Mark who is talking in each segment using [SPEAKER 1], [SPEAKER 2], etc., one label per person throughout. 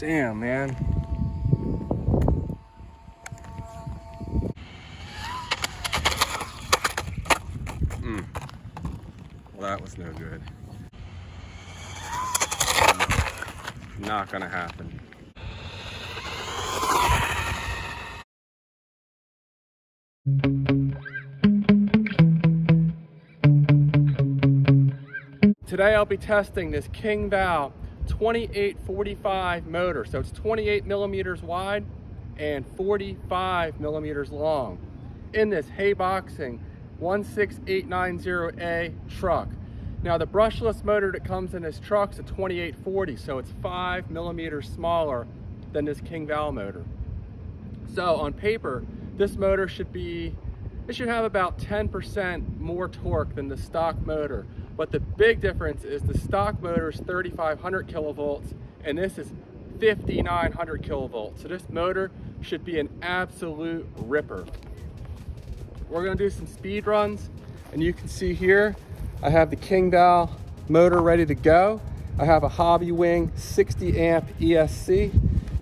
[SPEAKER 1] Damn, man. Well, that was no good. Not gonna happen. Today I'll be testing this King Val 2845 motor. So it's 28 millimeters wide and 45 millimeters long in this Hayboxing 16890A truck. Now the brushless motor that comes in this truck is a 2840, so it's 5 millimeters smaller than this King Val motor. So on paper, this motor should have about 10% more torque than the stock motor. But the big difference is the stock motor is 3,500 kilovolts and this is 5,900 kilovolts. So this motor should be an absolute ripper. We're gonna do some speed runs, and you can see here, I have the King Val motor ready to go. I have a hobbywing 60 amp ESC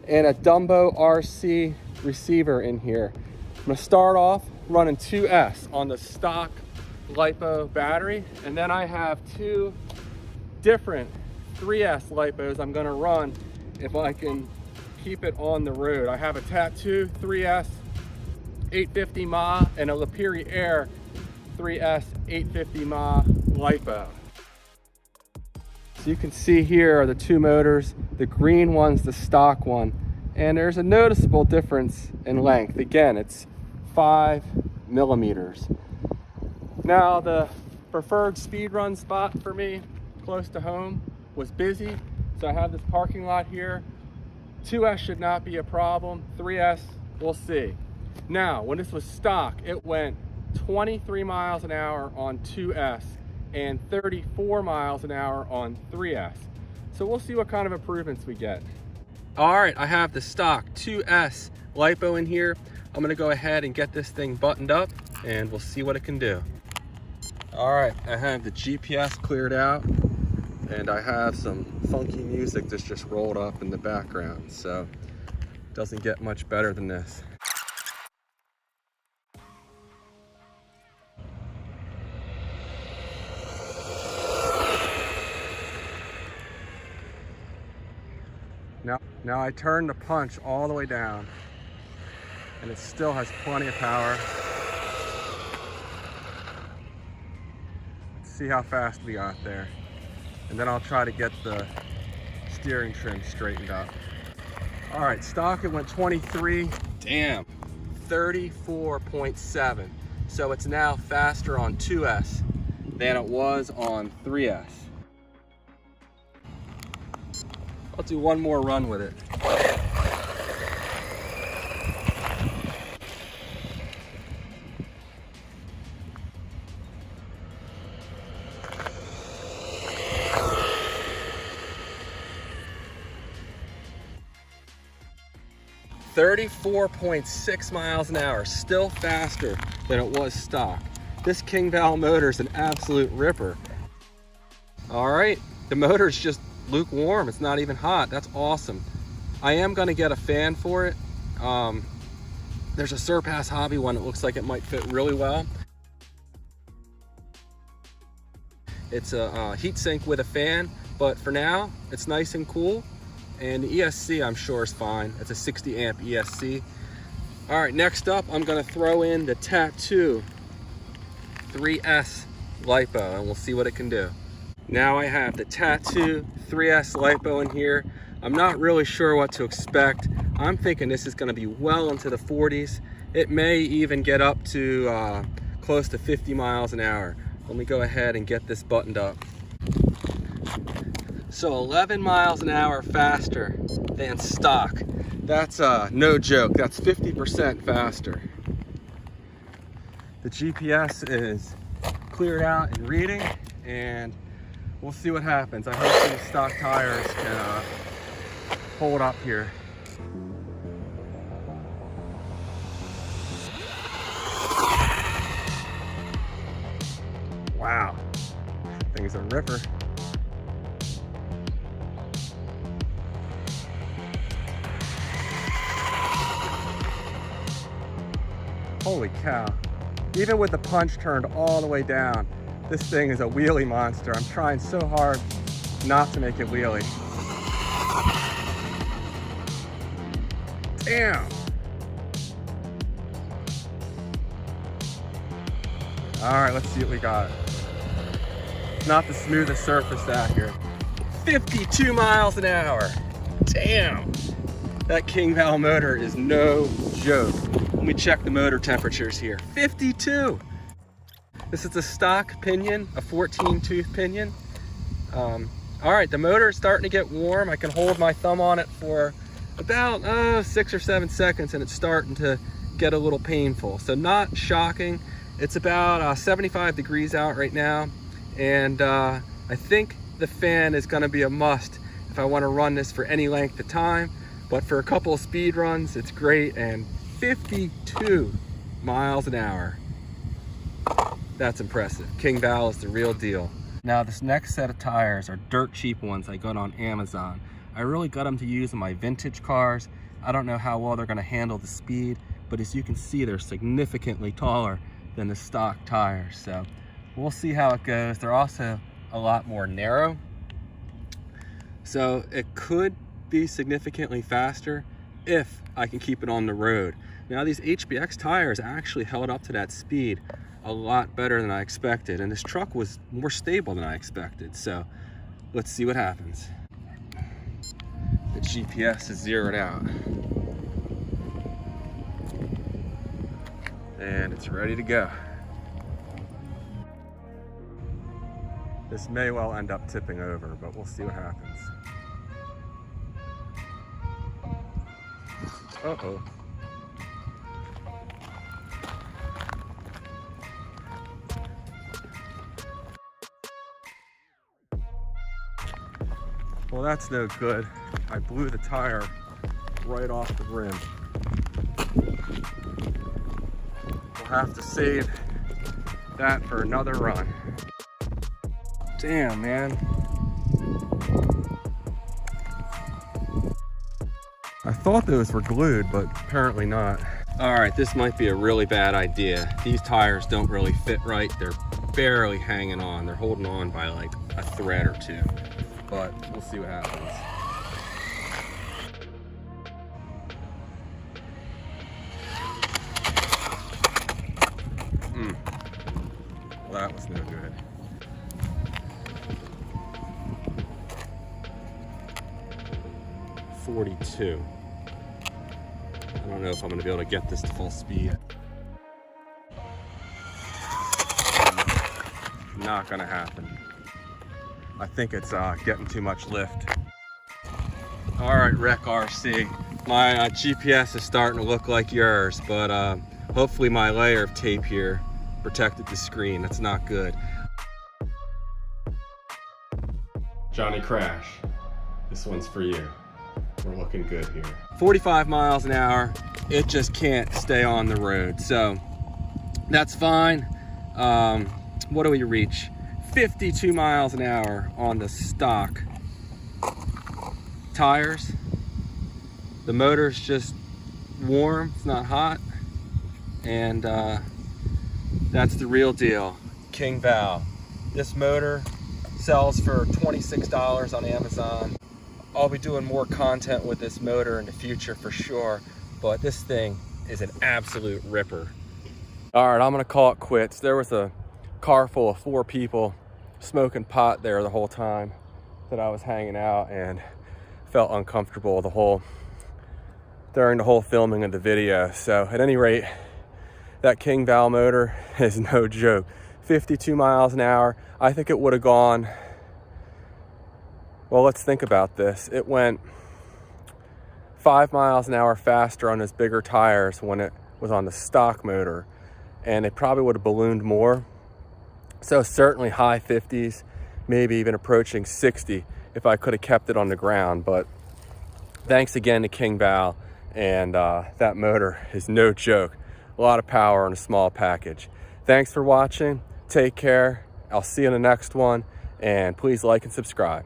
[SPEAKER 1] and a Dumbo RC receiver in here. I'm gonna start off running 2S on the stock LiPo battery, and then I have two different 3S LiPos I'm gonna run if I can keep it on the road. I have a Tattoo 3S 850 mAh and a Lapiri Air 3S 850 mAh LiPo. So you can see here are the two motors. The green one's the stock one, and there's a noticeable difference in length. Again, it's 5 millimeters. Now the preferred speed run spot for me close to home was busy, so I have this parking lot here. 2S should not be a problem. 3S, we'll see. Now, when this was stock, it went 23 miles an hour on 2S and 34 miles an hour on 3S. So we'll see what kind of improvements we get. All right, I have the stock 2S LiPo in here. I'm gonna go ahead and get this thing buttoned up and we'll see what it can do. All right, I have the GPS cleared out and I have some funky music that's just rolled up in the background, so it doesn't get much better than this. Now I turn the punch all the way down and it still has plenty of power. Let's see how fast we got there. And then I'll try to get the steering trim straightened up. All right, stock, it went 23, damn, 34.7. So it's now faster on 2S than it was on 3S. I'll do one more run with it. .6 miles an hour, still faster than it was stock. This King Val motor is an absolute ripper. All right, the motor's just lukewarm. It's not even hot. That's awesome. I am going to get a fan for it. There's a Surpass Hobby one. It looks like it might fit really well. It's a heat sink with a fan, but for now it's nice and cool. And the ESC I'm sure is fine. It's a 60 amp ESC. All right, next up I'm going to throw in the Tattoo 3S LiPo and we'll see what it can do. Now I have the Tattoo 3S LiPo in here. I'm not really sure what to expect. I'm thinking this is gonna be well into the 40s. It may even get up to close to 50 miles an hour. Let me go ahead and get this buttoned up. So 11 miles an hour faster than stock. That's no joke, that's 50% faster. The GPS is cleared out and reading, and we'll see what happens. I hope these stock tires can hold up here. Wow, thing's a ripper. Holy cow. Even with the punch turned all the way down, this thing is a wheelie monster. I'm trying so hard not to make it wheelie. Damn. All right, let's see what we got. It's not the smoothest surface out here. 52 miles an hour. Damn. That King Val motor is no joke. Let me check the motor temperatures here. 52. This is a stock pinion, a 14 tooth pinion. All right, the motor is starting to get warm. I can hold my thumb on it for about 6 or 7 seconds and it's starting to get a little painful. So not shocking. It's about 75 degrees out right now. And I think the fan is gonna be a must if I wanna run this for any length of time. But for a couple of speed runs, it's great. And 52 miles an hour. That's impressive. King Val is the real deal. Now this next set of tires are dirt cheap ones I got on Amazon. I really got them to use in my vintage cars. I don't know how well they're gonna handle the speed, but as you can see, they're significantly taller than the stock tires. So we'll see how it goes. They're also a lot more narrow. So it could be significantly faster if I can keep it on the road. Now these HBX tires actually held up to that speed a lot better than I expected, and this truck was more stable than I expected. So let's see what happens. The GPS is zeroed out and it's ready to go. This may well end up tipping over, but we'll see what happens. Uh-oh. Well, that's no good. I blew the tire right off the rim. We'll have to save that for another run. Damn, man. I thought those were glued, but apparently not. All right, this might be a really bad idea. These tires don't really fit right. They're barely hanging on. They're holding on by like a thread or two, but we'll see what happens. Well, that was no good. .42. I don't know if I'm going to be able to get this to full speed. Not going to happen. I think it's getting too much lift. All right, Rec RC. My GPS is starting to look like yours, but hopefully my layer of tape here protected the screen. That's not good. Johnny Crash, this one's for you. We're looking good here. 45 miles an hour, it just can't stay on the road. So that's fine. What do we reach? 52 miles an hour on the stock tires. The motor's just warm, it's not hot. And that's the real deal, King Val. This motor sells for $26 on Amazon. I'll be doing more content with this motor in the future for sure, but this thing is an absolute ripper. All right, I'm gonna call it quits. There was a car full of 4 people smoking pot there the whole time that I was hanging out, and felt uncomfortable during the whole filming of the video. So at any rate, that King Val motor is no joke. 52 miles an hour. I think it would have gone, well, let's think about this. It went 5 miles an hour faster on his bigger tires when it was on the stock motor, and it probably would have ballooned more. So certainly high 50s, maybe even approaching 60 if I could have kept it on the ground. But thanks again to King Val, and that motor is no joke. A lot of power in a small package. Thanks for watching. Take care. I'll see you in the next one, and please like and subscribe.